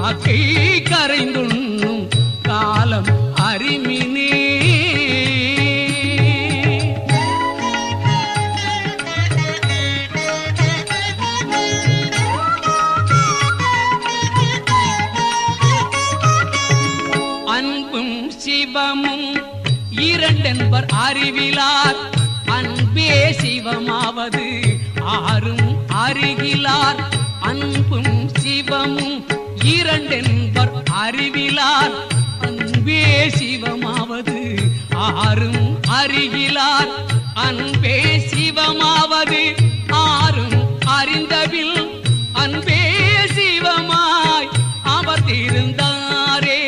காக்கை கரைந்துண்ணும் காலம் அறிமினே. அன்பும் சிவமும் இரண்டென்பர் அறிவிலார், அன்பே சிவமாவது ஆறும் அறிகிலார். அன்பும் சிவமும் இரண்டென்பர் அறிவிலார், அன்பே சிவமாவது ஆறும் அறிகிலார். அன்பே சிவமாவது ஆறும் அறிந்தபில் அன்பே சிவமாய் அமர்ந்திருந்தாரே.